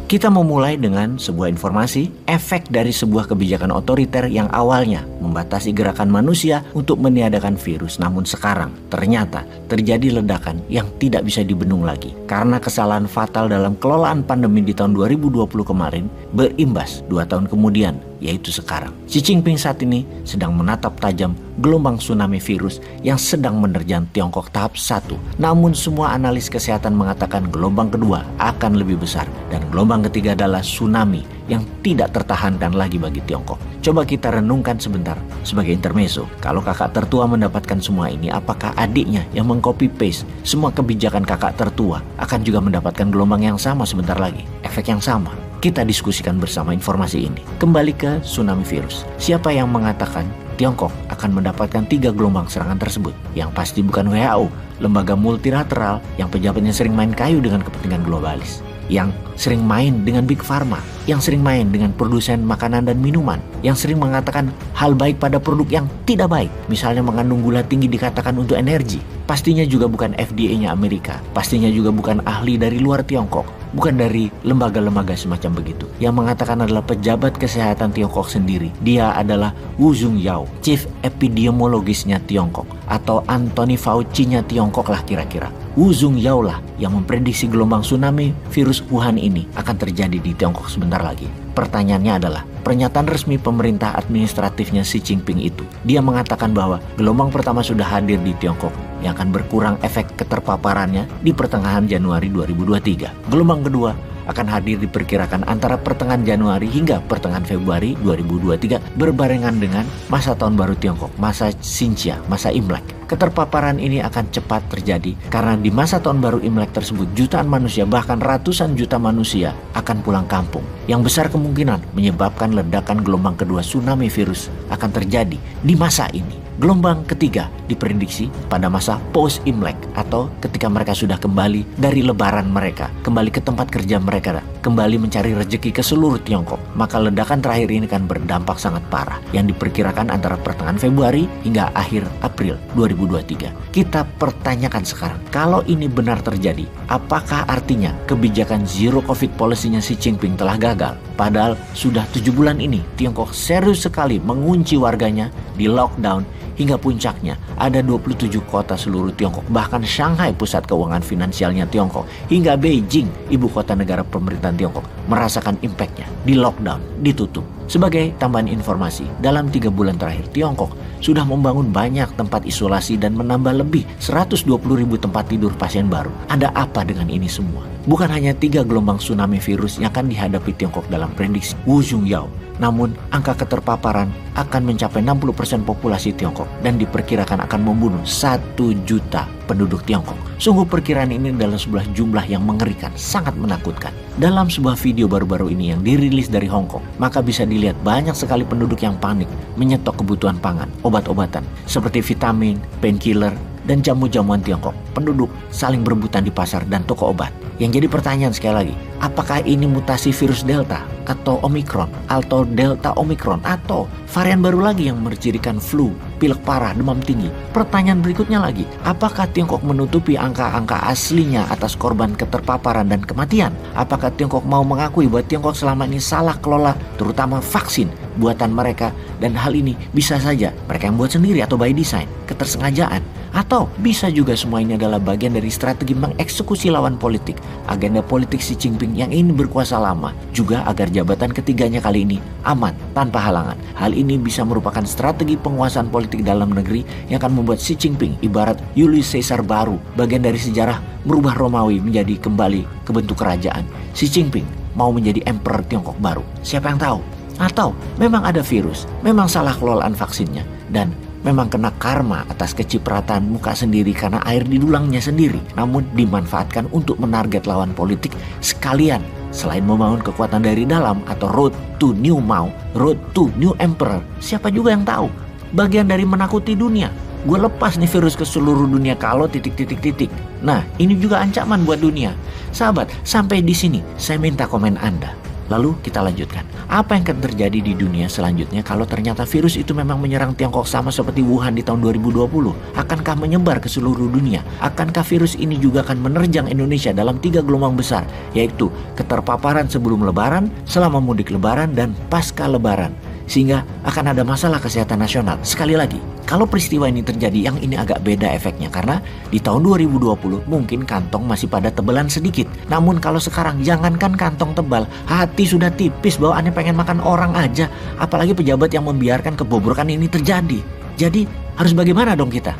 Kita memulai dengan sebuah informasi, efek dari sebuah kebijakan otoriter yang awalnya membatasi gerakan manusia untuk meniadakan virus. Namun sekarang ternyata terjadi ledakan yang tidak bisa dibendung lagi. Karena kesalahan fatal dalam kelolaan pandemi di tahun 2020 kemarin berimbas 2 tahun kemudian, yaitu sekarang. Xi Jinping saat ini sedang menatap tajam gelombang tsunami virus yang sedang menerjang Tiongkok tahap 1. Namun semua analis kesehatan mengatakan gelombang kedua akan lebih besar dan gelombang ketiga adalah tsunami yang tidak tertahankan lagi bagi Tiongkok. Coba kita renungkan sebentar sebagai intermezzo. Kalau kakak tertua mendapatkan semua ini, apakah adiknya yang mengcopy paste semua kebijakan kakak tertua akan juga mendapatkan gelombang yang sama sebentar lagi? Efek yang sama? Kita diskusikan bersama informasi ini. Kembali ke tsunami virus. Siapa yang mengatakan Tiongkok akan mendapatkan 3 gelombang serangan tersebut? Yang pasti bukan WHO, lembaga multilateral yang pejabatnya sering main kayu dengan kepentingan globalis, yang sering main dengan Big Pharma, yang sering main dengan produsen makanan dan minuman, yang sering mengatakan hal baik pada produk yang tidak baik, misalnya mengandung gula tinggi dikatakan untuk energi. Pastinya juga bukan FDA-nya Amerika, pastinya juga bukan ahli dari luar Tiongkok, bukan dari lembaga-lembaga semacam begitu. Yang mengatakan adalah pejabat kesehatan Tiongkok sendiri. Dia adalah Wu Zhongyao, Chief Epidemiologisnya Tiongkok, atau Anthony Fauci-nya Tiongkok lah kira-kira. Wu Zhongyao lah yang memprediksi gelombang tsunami virus Wuhan ini akan terjadi di Tiongkok sebentar lagi. Pertanyaannya adalah, pernyataan resmi pemerintah administratifnya Xi Jinping itu, dia mengatakan bahwa gelombang pertama sudah hadir di Tiongkok yang akan berkurang efek keterpaparannya di pertengahan Januari 2023. Gelombang kedua akan hadir diperkirakan antara pertengahan Januari hingga pertengahan Februari 2023 berbarengan dengan masa tahun baru Tiongkok, masa Xinjia, masa Imlek. Keterpaparan ini akan cepat terjadi karena di masa tahun baru Imlek tersebut jutaan manusia, bahkan ratusan juta manusia akan pulang kampung. Yang besar kemungkinan menyebabkan ledakan gelombang kedua tsunami virus akan terjadi di masa ini. Gelombang ketiga diprediksi pada masa post-Imlek atau ketika mereka sudah kembali dari lebaran mereka, kembali ke tempat kerja mereka, kembali mencari rezeki ke seluruh Tiongkok. Maka ledakan terakhir ini akan berdampak sangat parah yang diperkirakan antara pertengahan Februari hingga akhir April 2023. Kita pertanyakan sekarang, kalau ini benar terjadi, apakah artinya kebijakan zero covid policy-nya Xi Jinping telah gagal? Padahal sudah 7 bulan ini Tiongkok serius sekali mengunci warganya, di lockdown. Hingga puncaknya ada 27 kota seluruh Tiongkok, bahkan Shanghai pusat keuangan finansialnya Tiongkok, hingga Beijing ibu kota negara pemerintahan Tiongkok merasakan impactnya, di lockdown, ditutup. Sebagai tambahan informasi, dalam 3 bulan terakhir Tiongkok sudah membangun banyak tempat isolasi dan menambah lebih 120.000 tempat tidur pasien baru. Ada apa dengan ini semua? Bukan hanya 3 gelombang tsunami virus yang akan dihadapi Tiongkok dalam prediksi Wu Zhongyao, namun angka keterpaparan akan mencapai 60% populasi Tiongkok dan diperkirakan akan membunuh 1 juta penduduk Tiongkok. Sungguh perkiraan ini adalah sebuah jumlah yang mengerikan, sangat menakutkan. Dalam sebuah video baru-baru ini yang dirilis dari Hong Kong, maka bisa dilihat banyak sekali penduduk yang panik menyetok kebutuhan pangan, obat-obatan seperti vitamin, painkiller, dan jamu-jamuan Tiongkok. Penduduk saling berebutan di pasar dan toko obat. Yang jadi pertanyaan sekali lagi, apakah ini mutasi virus Delta atau Omicron atau Delta Omicron atau varian baru lagi yang mencirikan flu, pilek parah, demam tinggi? Pertanyaan berikutnya lagi, apakah Tiongkok menutupi angka-angka aslinya atas korban keterpaparan dan kematian? Apakah Tiongkok mau mengakui bahwa Tiongkok selama ini salah kelola terutama vaksin buatan mereka, dan hal ini bisa saja mereka yang buat sendiri atau by design, ketersengajaan? Atau bisa juga semua ini adalah bagian dari strategi mengeksekusi lawan politik, agenda politik Xi Jinping yang ingin berkuasa lama, juga agar jabatan ketiganya kali ini aman tanpa halangan. Hal ini bisa merupakan strategi penguasaan politik dalam negeri yang akan membuat Xi Jinping ibarat Julius Caesar baru, bagian dari sejarah merubah Romawi menjadi kembali ke bentuk kerajaan. Xi Jinping mau menjadi emperor Tiongkok baru. Siapa yang tahu? Atau memang ada virus, memang salah kelolaan vaksinnya, dan memang kena karma atas kecipratan muka sendiri karena air di dulangnya sendiri, namun dimanfaatkan untuk menarget lawan politik sekalian. Selain membangun kekuatan dari dalam atau road to new Mao, road to new emperor, siapa juga yang tahu? Bagian dari menakuti dunia. Gue lepas nih virus ke seluruh dunia kalau titik-titik-titik. Nah, ini juga ancaman buat dunia. Sahabat, sampai di sini saya minta komen Anda. Lalu kita lanjutkan. Apa yang akan terjadi di dunia selanjutnya kalau ternyata virus itu memang menyerang Tiongkok sama seperti Wuhan di tahun 2020? Akankah menyebar ke seluruh dunia? Akankah virus ini juga akan menerjang Indonesia dalam 3 gelombang besar, yaitu keterpaparan sebelum lebaran, selama mudik lebaran, dan pasca lebaran? Sehingga akan ada masalah kesehatan nasional. Sekali lagi, kalau peristiwa ini terjadi, yang ini agak beda efeknya. Karena di tahun 2020 mungkin kantong masih pada tebelan sedikit. Namun kalau sekarang, jangankan kantong tebal, hati sudah tipis bawaannya pengen makan orang aja. Apalagi pejabat yang membiarkan kebobrokan ini terjadi. Jadi harus bagaimana dong kita?